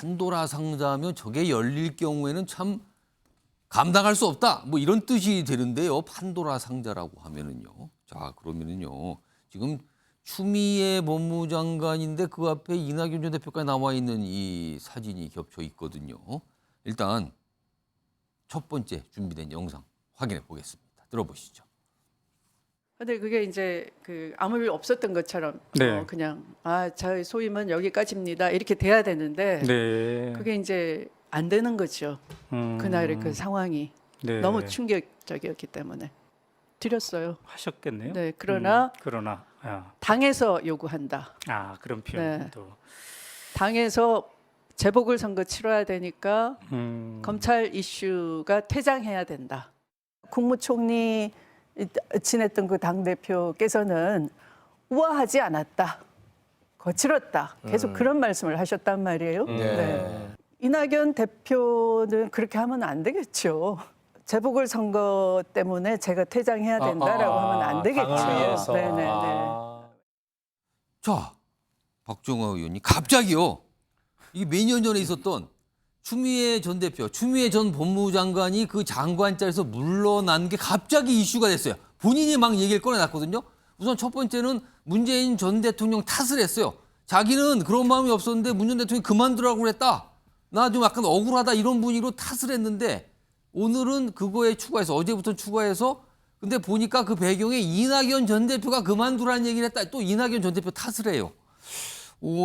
판도라 상자면 저게 열릴 경우에는 참 감당할 수 없다. 뭐 이런 뜻이 되는데요. 판도라 상자라고 하면은요. 자, 그러면은요. 지금 추미애 법무장관인데 그 앞에 이낙연 전 대표가 나와 있는 이 사진이 겹쳐 있거든요. 일단 첫 번째 준비된 영상 확인해 보겠습니다. 들어보시죠. 근데 그게 이제 그 아무 일 없었던 것처럼 네. 그냥 저희 소임은 여기까지입니다 이렇게 돼야 되는데 네. 그게 이제 안 되는 거죠. 그날의 그 상황이 네. 너무 충격적이었기 때문에 드렸어요. 하셨겠네요. 네, 그러나 그러나 당에서 요구한다. 그런 네. 표현도 당에서 재보궐 선거 치러야 되니까 검찰 이슈가 퇴장해야 된다. 국무총리 지냈던 그 당 대표께서는 우아하지 않았다, 거칠었다, 계속 그런 말씀을 하셨단 말이에요. 네. 이낙연 대표는 그렇게 하면 안 되겠죠. 재보궐 선거 때문에 제가 퇴장해야 된다라고 하면 안 되겠죠. 당을 위해서. 네네네. 자, 박정화 의원이 갑자기요. 이게 몇 년 전에 있었던 추미애 전 대표, 추미애 전 법무장관이 그 장관 자리에서 물러난 게 갑자기 이슈가 됐어요. 본인이 막 얘기를 꺼내놨거든요. 우선 첫 번째는 문재인 전 대통령 탓을 했어요. 자기는 그런 마음이 없었는데 문 전 대통령이 그만두라고 그랬다. 나 좀 약간 억울하다 이런 분위기로 탓을 했는데 오늘은 그거에 추가해서 어제부터 추가해서 근데 보니까 그 배경에 이낙연 전 대표가 그만두라는 얘기를 했다. 또 이낙연 전 대표 탓을 해요.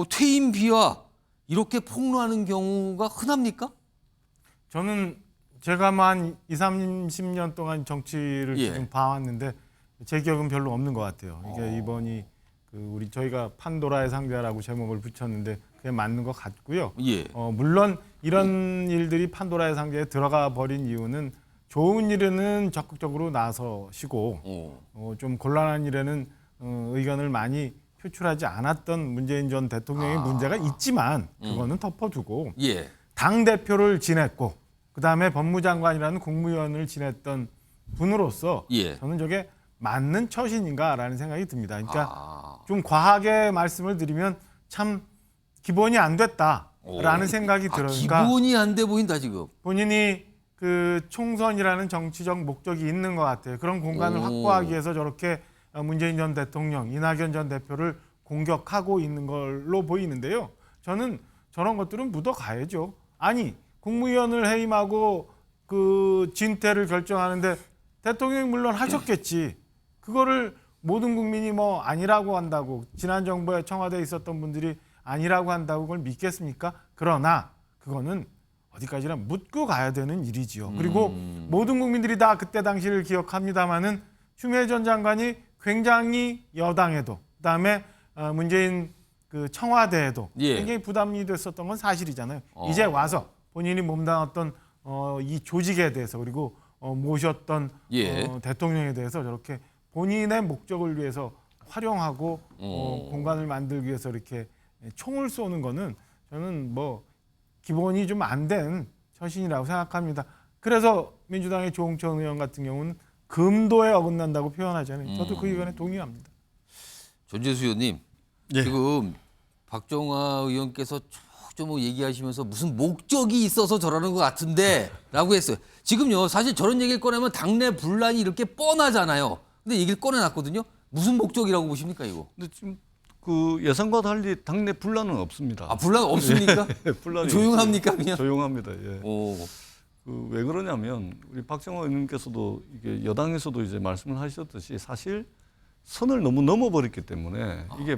퇴임 비하 이렇게 폭로하는 경우가 흔합니까? 저는 제가 한 20, 30년 동안 정치를 예. 좀 봐왔는데 제 기억은 별로 없는 것 같아요. 이게 이번이 저희가 판도라의 상자라고 제목을 붙였는데 그게 맞는 것 같고요. 예. 물론 이런 일들이 판도라의 상자에 들어가 버린 이유는 좋은 일에는 적극적으로 나서시고 좀 곤란한 일에는 의견을 많이 표출하지 않았던 문재인 전 대통령의 문제가 있지만 그거는 덮어두고 예. 당 대표를 지냈고 그다음에 법무장관이라는 국무위원을 지냈던 분으로서 예. 저는 저게 맞는 처신인가라는 생각이 듭니다. 그러니까 좀 과하게 말씀을 드리면 참 기본이 안 됐다라는 생각이 들어요. 그러니까 기본이 안 돼 보인다 지금. 본인이 그 총선이라는 정치적 목적이 있는 것 같아요. 그런 공간을 확보하기 위해서 저렇게 문재인 전 대통령, 이낙연 전 대표를 공격하고 있는 걸로 보이는데요. 저는 저런 것들은 묻어가야죠. 아니, 국무위원을 해임하고 그 진퇴를 결정하는데 대통령이 물론 하셨겠지. 그거를 모든 국민이 뭐 아니라고 한다고, 지난 정부에 청와대에 있었던 분들이 아니라고 한다고 그걸 믿겠습니까? 그러나 그거는 어디까지나 묻고 가야 되는 일이지요. 그리고 모든 국민들이 다 그때 당시를 기억합니다마는 추미애 전 장관이 굉장히 여당에도 그다음에 문재인 그 청와대에도 예. 굉장히 부담이 됐었던 건 사실이잖아요. 이제 와서 본인이 몸담았던 이 조직에 대해서 그리고 모셨던 예. 대통령에 대해서 저렇게 본인의 목적을 위해서 활용하고 공간을 만들기 위해서 이렇게 총을 쏘는 거는 저는 뭐 기본이 좀 안 된 처신이라고 생각합니다. 그래서 민주당의 조홍천 의원 같은 경우는 금도에 어긋난다고 표현하잖아요. 저도 그 의견에 동의합니다. 전재수 의원님, 예. 지금 박정화 의원께서 좀 얘기하시면서 무슨 목적이 있어서 저러는 것 같은데 라고 했어요. 지금요, 사실 저런 얘기를 꺼내면 당내 분란이 이렇게 뻔하잖아요. 근데 얘기를 꺼내놨거든요. 무슨 목적이라고 보십니까, 이거? 근데 지금 그 예상과 달리 당내 분란은 없습니다. 분란 없습니까? 분란이 조용합니까, 없어요. 그냥? 조용합니다. 예. 오. 왜 그러냐면 우리 박정화 의원님께서도 이게 여당에서도 이제 말씀을 하셨듯이 사실 선을 너무 넘어버렸기 때문에 이게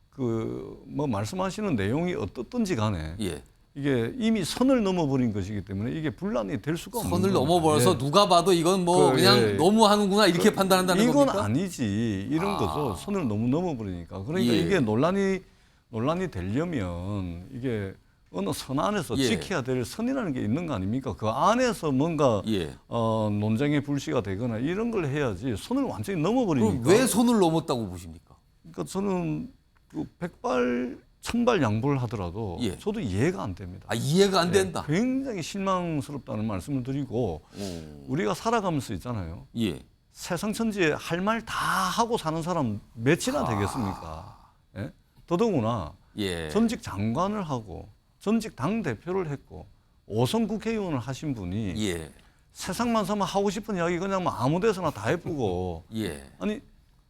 그 뭐 말씀하시는 내용이 어떻든지 간에 예. 이게 이미 선을 넘어버린 것이기 때문에 이게 분란이 될 수가 없는 선을 겁니다. 넘어버려서 예. 누가 봐도 이건 뭐 그, 그냥 예. 너무하는구나 이렇게 판단한다는 이건 겁니까? 아니지 이런 거죠. 선을 너무 넘어버리니까. 그러니까 예. 이게 논란이 되려면 이게 어느 선 안에서 예. 지켜야 될 선이라는 게 있는 거 아닙니까? 그 안에서 뭔가 예. 논쟁의 불씨가 되거나 이런 걸 해야지 선을 완전히 그럼 넘어버리니까. 왜 손을 넘었다고 보십니까? 그러니까 저는 그 백발 천발 양보를 하더라도 예. 저도 이해가 안 됩니다. 이해가 안 된다. 굉장히 실망스럽다는 말씀을 드리고 우리가 살아가면서 있잖아요. 예. 세상 천지에 할 말 다 하고 사는 사람 몇이나 되겠습니까? 예? 더더구나 예. 전직 장관을 하고 전직 당 대표를 했고 5선 국회의원을 하신 분이 예. 세상만 사면 하고 싶은 이야기 그냥 뭐 아무 데서나 다 해보고 예. 아니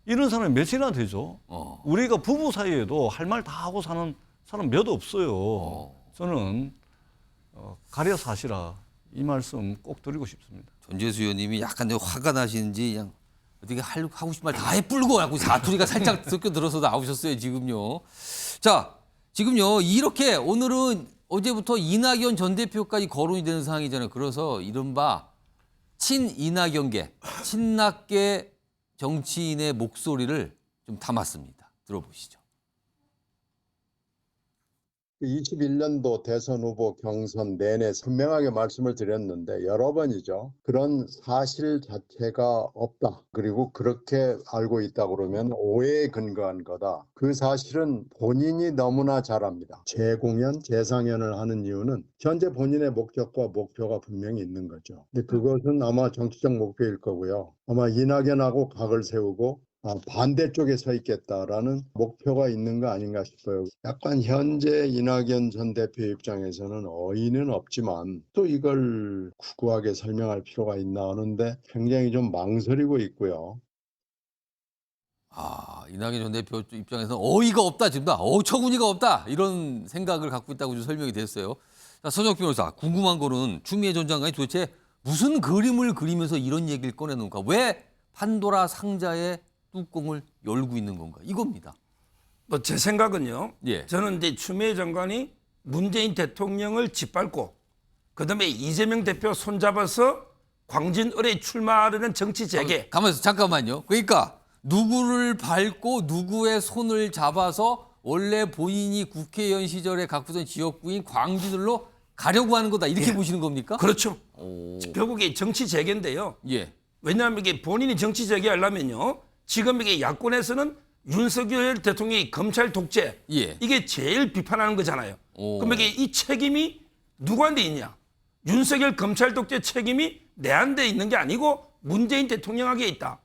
이런 사람이 몇이나 되죠? 우리가 부부 사이에도 할 말 다 하고 사는 사람 몇 없어요. 저는 가려서 하시라 이 말씀 꼭 드리고 싶습니다. 전재수 의원님이 약간 화가 나시는지 그냥 어떻게 하고 싶은 말 다 해뿔고 하고 사투리가 살짝 섞여 들어서 나오셨어요 지금요. 자 지금요 이렇게 오늘은 어제부터 이낙연 전 대표까지 거론이 되는 상황이잖아요. 그래서 이른바 친이낙연계, 친낙계 정치인의 목소리를 좀 담았습니다. 들어보시죠. 21년도 대선 후보 경선 내내 선명하게 말씀을 드렸는데 여러 번이죠. 그런 사실 자체가 없다. 그리고 그렇게 알고 있다 그러면 오해에 근거한 거다. 그 사실은 본인이 너무나 잘 압니다. 재공연, 재상연을 하는 이유는 현재 본인의 목적과 목표가 분명히 있는 거죠. 근데 그것은 아마 정치적 목표일 거고요. 아마 이낙연하고 각을 세우고 반대쪽에 서 있겠다라는 목표가 있는 거 아닌가 싶어요. 약간 현재 이낙연 전 대표 입장에서는 어이는 없지만 또 이걸 구구하게 설명할 필요가 있나 하는데 굉장히 좀 망설이고 있고요. 이낙연 전 대표 입장에서는 어이가 없다 지금 다 어처구니가 없다 이런 생각을 갖고 있다고 좀 설명이 됐어요. 자, 서정욱 변호사 궁금한 거는 추미애 전 장관이 도대체 무슨 그림을 그리면서 이런 얘기를 꺼내놓은가? 왜 판도라 상자의 뚜껑을 열고 있는 건가? 이겁니다. 뭐 제 생각은요. 예. 저는 이제 추미애 장관이 문재인 대통령을 짓밟고 그다음에 이재명 대표 손잡아서 광진을에 출마하려는 정치 재개. 가만있어 잠깐만요. 그러니까 누구를 밟고 누구의 손을 잡아서 원래 본인이 국회의원 시절에 가꾸던 지역구인 광진을로 가려고 하는 거다 이렇게 예. 보시는 겁니까? 그렇죠. 결국에 정치 재개인데요. 예. 왜냐하면 이게 본인이 정치 재개하려면요. 지금 이게 야권에서는 윤석열 대통령이 검찰 독재 예. 이게 제일 비판하는 거잖아요. 오. 그럼 이게 이 책임이 누구한테 있냐? 윤석열 검찰 독재 책임이 내한테 있는 게 아니고 문재인 대통령에게 있다.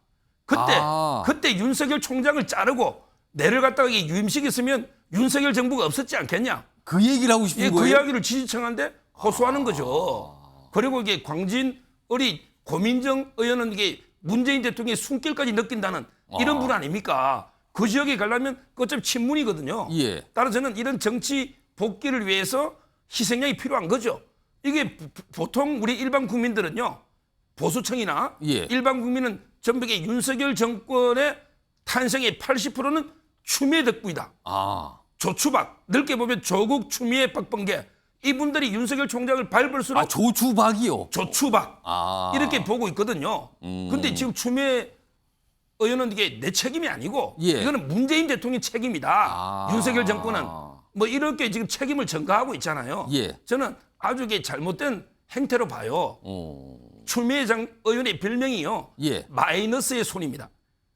그때 윤석열 총장을 자르고 내를 갖다가 이게 유임시켰으면 윤석열 정부가 없었지 않겠냐? 그 얘기를 하고 싶은 예, 거예요? 그 이야기를 지지층한테 호소하는 거죠. 그리고 이게 광진을이 고민정 의원은 이게 문재인 대통령의 숨길까지 느낀다는 이런 분 아닙니까? 그 지역에 가려면 그 어차피 친문이거든요. 예. 따라서 저는 이런 정치 복귀를 위해서 희생양이 필요한 거죠. 이게 보통 우리 일반 국민들은요. 보수층이나 예. 일반 국민은 전부 윤석열 정권의 탄생의 80%는 추미애 덕분이다. 조추박, 넓게 보면 조국, 추미애, 박범계 이분들이 윤석열 총장을 밟을수록 조추박이요? 조추박 이렇게 보고 있거든요. 근데 지금 추미애 의원은 이게 내 책임이 아니고 예. 이거는 문재인 대통령 책임이다. 윤석열 정권은 뭐 이렇게 지금 책임을 전가하고 있잖아요. 예. 저는 아주 이게 잘못된 행태로 봐요. 추미애 의원의 별명이요. 예. 마이너스의 손입니다.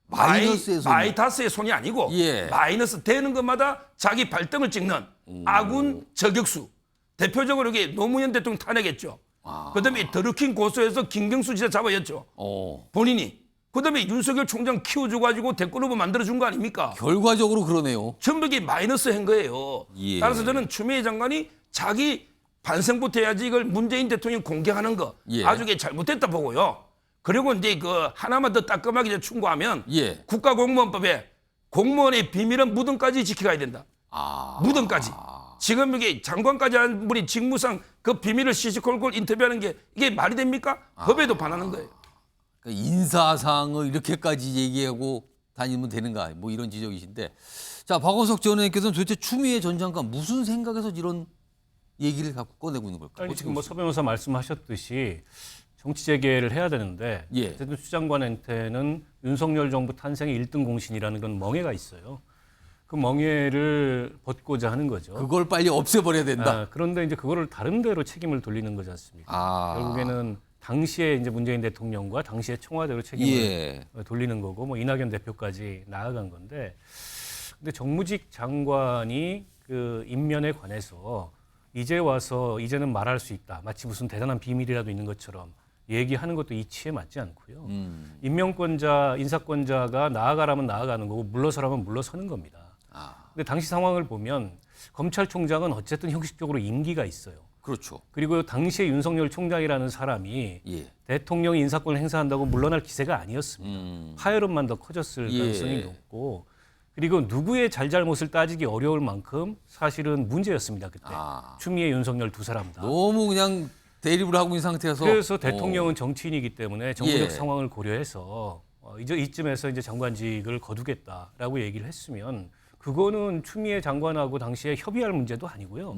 마이너스의 손. 마이다스의 손이 아니고 예. 마이너스 되는 것마다 자기 발등을 찍는 아군 저격수. 대표적으로 이게 노무현 대통령 탄핵했죠. 그다음에 더루킹 고소해서 김경수 지사 잡아였죠. 본인이. 그다음에 윤석열 총장 키워줘 가지고 대권 후보 만들어준 거 아닙니까? 결과적으로 그러네요. 전부 이게 마이너스한 거예요. 예. 따라서 저는 추미애 장관이 자기 반성부터 해야지 이걸 문재인 대통령 공격하는 거 예. 아주 이게 잘못됐다 보고요. 그리고 이제 그 하나만 더 따끔하게 충고하면 예. 국가공무원법에 공무원의 비밀은 무덤까지 지켜가야 된다. 무덤까지. 지금 이게 장관까지 한 분이 직무상 그 비밀을 시시콜콜 인터뷰하는 게 이게 말이 됩니까? 법에도 반하는 거예요. 그러니까 인사상을 이렇게까지 얘기하고 다니면 되는가 뭐 이런 지적이신데 자 박원석 전 의원께서는 도대체 추미애 전 장관 무슨 생각에서 이런 얘기를 갖고 꺼내고 있는 걸까요? 아니, 지금 뭐 서 변호사 말씀하셨듯이 정치 재개를 해야 되는데 예. 어쨌든 추 장관한테는 윤석열 정부 탄생의 1등 공신이라는 건 멍해가 있어요. 그 멍해를 벗고자 하는 거죠. 그걸 빨리 없애버려야 된다. 그런데 이제 그거를 다른 데로 책임을 돌리는 거지 않습니까? 결국에는 당시에 이제 문재인 대통령과 당시의 청와대로 책임을 예. 돌리는 거고 뭐 이낙연 대표까지 나아간 건데 근데 정무직 장관이 그 임면에 관해서 이제 와서 이제는 말할 수 있다. 마치 무슨 대단한 비밀이라도 있는 것처럼 얘기하는 것도 이치에 맞지 않고요. 임명권자, 인사권자가 나아가라면 나아가는 거고 물러서라면 물러서는 겁니다. 근데 당시 상황을 보면 검찰총장은 어쨌든 형식적으로 임기가 있어요. 그렇죠. 그리고 당시에 윤석열 총장이라는 사람이 예. 대통령이 인사권을 행사한다고 물러날 기세가 아니었습니다. 파열음만 더 커졌을 예. 가능성이 높고 그리고 누구의 잘잘못을 따지기 어려울 만큼 사실은 문제였습니다. 그때 추미애, 윤석열 두 사람 다. 너무 그냥 대립을 하고 있는 상태여서. 그래서 대통령은 정치인이기 때문에 정부적 예. 상황을 고려해서 이제 이쯤에서 이제 장관직을 거두겠다라고 얘기를 했으면 그거는 추미애 장관하고 당시에 협의할 문제도 아니고요.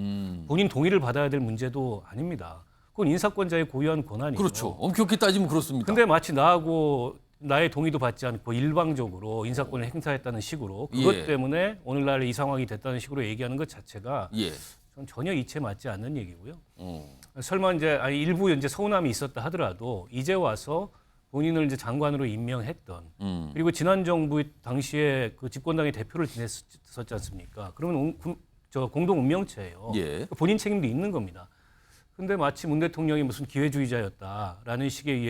본인 동의를 받아야 될 문제도 아닙니다. 그건 인사권자의 고유한 권한이죠. 그렇죠. 엄격히 따지면 그렇습니다. 근데 마치 나하고 나의 동의도 받지 않고 일방적으로 인사권을 행사했다는 식으로 그것 예. 때문에 오늘날 이 상황이 됐다는 식으로 얘기하는 것 자체가 예. 전 전혀 이치에 맞지 않는 얘기고요. 어. 설마 이제 일부 이제 서운함이 있었다 하더라도 이제 와서 본인을 이제 장관으로 임명했던 그리고 지난 정부 당시에 그 집권당의 대표를 지냈었지 않습니까? 그러면 저 공동 운명체예요. 예. 본인 책임도 있는 겁니다. 근데 마치 문 대통령이 무슨 기회주의자였다라는 식의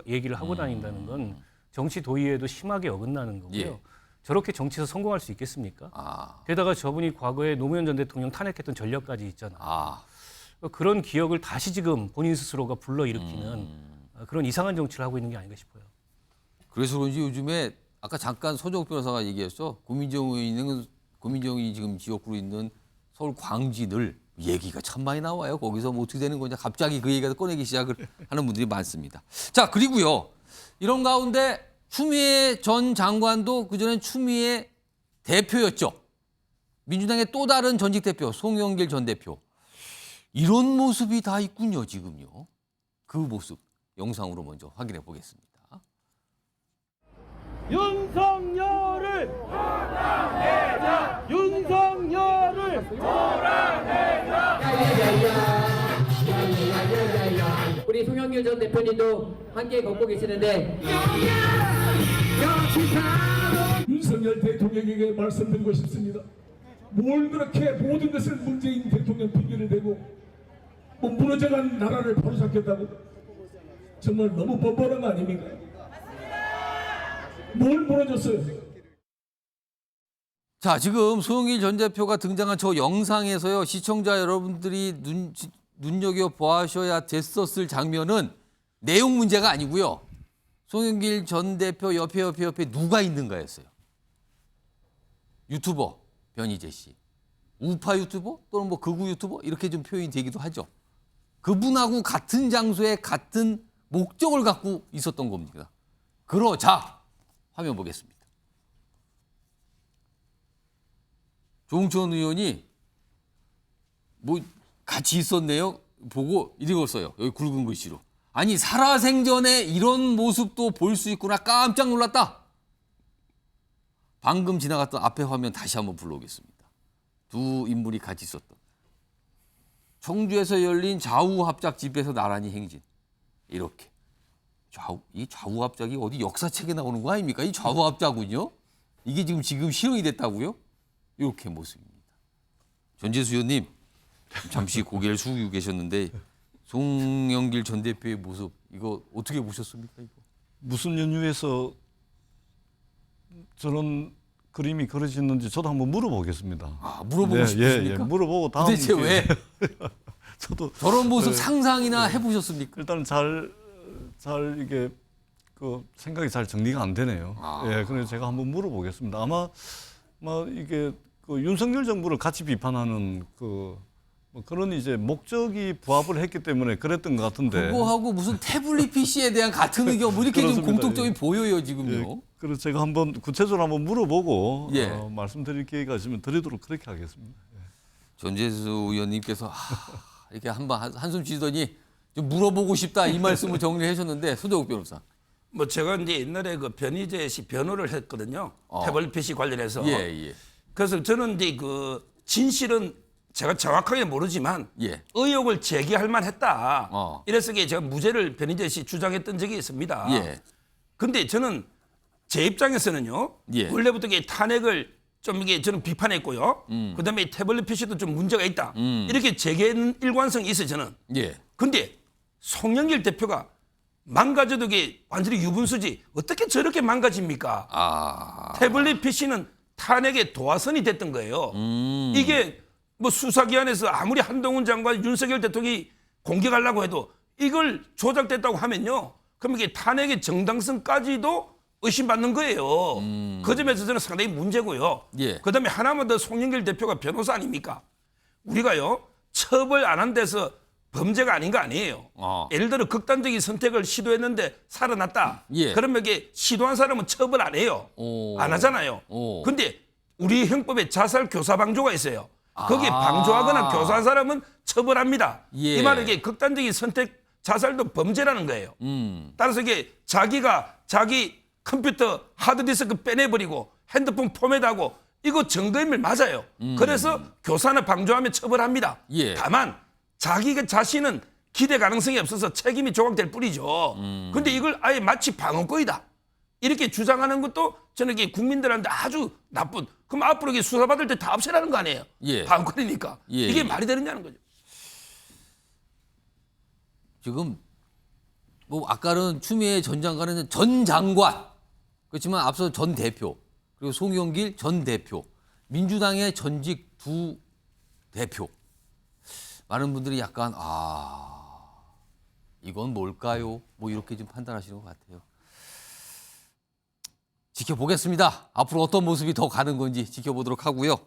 얘기를 하고 다닌다는 건 정치 도의에도 심하게 어긋나는 거고요. 예. 저렇게 정치에서 성공할 수 있겠습니까? 게다가 저분이 과거에 노무현 전 대통령 탄핵했던 전력까지 있잖아요. 그런 기억을 다시 지금 본인 스스로가 불러일으키는 그런 이상한 정치를 하고 있는 게 아닌가 싶어요. 그래서 그런지 요즘에 아까 잠깐 서정욱 변호사가 얘기했어. 고민정이 지금 지역구로 있는 서울 광진을 얘기가 참 많이 나와요. 거기서 뭐 어떻게 되는 거냐. 갑자기 그 얘기가 꺼내기 시작을 하는 분들이 많습니다. 자, 그리고요. 이런 가운데 추미애 전 장관도 그전엔 추미애 대표였죠. 민주당의 또 다른 전직 대표 송영길 전 대표. 이런 모습이 다 있군요, 지금요. 그 모습 영상으로 먼저 확인해 보겠습니다. 윤석열을 몰아내자! 윤석열을 몰아내자! 우리 송영길 전 대표님도 함께 걷고 계시는데 윤석열 대통령에게 말씀드리고 싶습니다. 뭘 그렇게 모든 것을 문재인 대통령 핑계를 대고 뭐 무너져간 나라를 바로잡겠다고 정말 너무 뻔뻔한 거 아닙니까? 뭘 무너졌어요? 자, 지금 송영길 전 대표가 등장한 저 영상에서요. 시청자 여러분들이 눈여겨보셔야 됐었을 장면은 내용 문제가 아니고요. 송영길 전 대표 옆에 누가 있는가였어요. 유튜버 변희재 씨. 우파 유튜버 또는 뭐 극우 유튜버 이렇게 좀 표현이 되기도 하죠. 그분하고 같은 장소에 같은 목적을 갖고 있었던 겁니다. 그러자 화면 보겠습니다. 조응천 의원이 뭐 같이 있었네요. 보고 읽었어요. 여기 굵은 글씨로. 아니 살아생전에 이런 모습도 볼 수 있구나. 깜짝 놀랐다. 방금 지나갔던 앞에 화면 다시 한번 불러오겠습니다. 두 인물이 같이 있었던. 청주에서 열린 좌우합작 집에서 나란히 행진. 이렇게. 이 좌우합작이 어디 역사책에 나오는 거 아닙니까? 이 좌우합작은요. 이게 지금 실현이 됐다고요? 이렇게 모습입니다. 전재수 의원님 잠시 고개를 숙이고 계셨는데 송영길 전 대표의 모습 이거 어떻게 보셨습니까? 이거? 무슨 연유에서 저런 그림이 그려졌는지 저도 한번 물어보겠습니다. 물어보고 싶으십니까? 물어보고 다음 도대체 왜 저도 저런 모습 상상이나 해보셨습니까? 일단 잘 이게 그 생각이 잘 정리가 안 되네요. 예, 그래서 제가 한번 물어보겠습니다. 아마 이게 그 윤석열 정부를 같이 비판하는 뭐 그런 이제 목적이 부합을 했기 때문에 그랬던 것 같은데. 그거하고 무슨 태블릿 PC에 대한 같은 의견 뭐 이렇게 좀 공통점이 예. 보여요 지금요. 예, 그래서 제가 한번 구체적으로 한번 물어보고 예. 말씀드릴 기회가 있으면 드리도록 그렇게 하겠습니다. 예. 전재수 의원님께서 이렇게 한숨 쉬더니 좀 물어보고 싶다 이 말씀을 정리해 주셨는데 손정욱 변호사. 뭐 제가 이제 옛날에 그 변희재 씨 변호를 했거든요. 태블릿 PC 관련해서. 예. 그래서 저는 이제 그 진실은 제가 정확하게 모르지만 예. 의혹을 제기할 만했다. 이래서 제가 무죄를 변희재 씨 주장했던 적이 있습니다. 예. 근데 저는 제 입장에서는요. 예. 원래부터 이게 탄핵을 좀 이게 저는 비판했고요. 그다음에 태블릿 PC도 좀 문제가 있다. 이렇게 제기하는 일관성이 있어요. 저는. 예. 근데 송영길 대표가 망가져도 이게 완전히 유분수지 어떻게 저렇게 망가집니까? 태블릿 PC는 탄핵의 도화선이 됐던 거예요. 이게 뭐 수사기관에서 아무리 한동훈 장관, 윤석열 대통령이 공격하려고 해도 이걸 조작됐다고 하면요. 그럼 이게 탄핵의 정당성까지도 의심받는 거예요. 그 점에서 저는 상당히 문제고요. 예. 그다음에 하나만 더 송영길 대표가 변호사 아닙니까? 우리가요 처벌 안 한 데서 범죄가 아닌 거 아니에요. 예를 들어 극단적인 선택을 시도했는데 살아났다. 예. 그러면 이게 시도한 사람은 처벌 안 해요. 안 하잖아요. 근데 우리 형법에 자살 교사 방조가 있어요. 거기에 방조하거나 교사한 사람은 처벌합니다. 예. 이 말은 이게 극단적인 선택 자살도 범죄라는 거예요. 따라서 이게 자기가 자기 컴퓨터 하드디스크 빼내버리고 핸드폰 포맷하고 이거 증거인멸 맞아요. 그래서 교사나 방조하면 처벌합니다. 예. 다만 자기가 자신은 기대 가능성이 없어서 책임이 조각될 뿐이죠. 근데 이걸 아예 마치 방어권이다. 이렇게 주장하는 것도 저는 이게 국민들한테 아주 나쁜. 그럼 앞으로 이게 수사받을 때 다 없애라는 거 아니에요? 예. 방어권이니까. 예, 이게 예. 말이 되느냐는 거죠. 지금 뭐 아까는 추미애 전 장관은 전 장관, 그렇지만 앞서 전 대표, 그리고 송영길 전 대표, 민주당의 전직 두 대표. 많은 분들이 약간 이건 뭘까요? 뭐 이렇게 좀 판단하시는 것 같아요. 지켜보겠습니다. 앞으로 어떤 모습이 더 가는 건지 지켜보도록 하고요.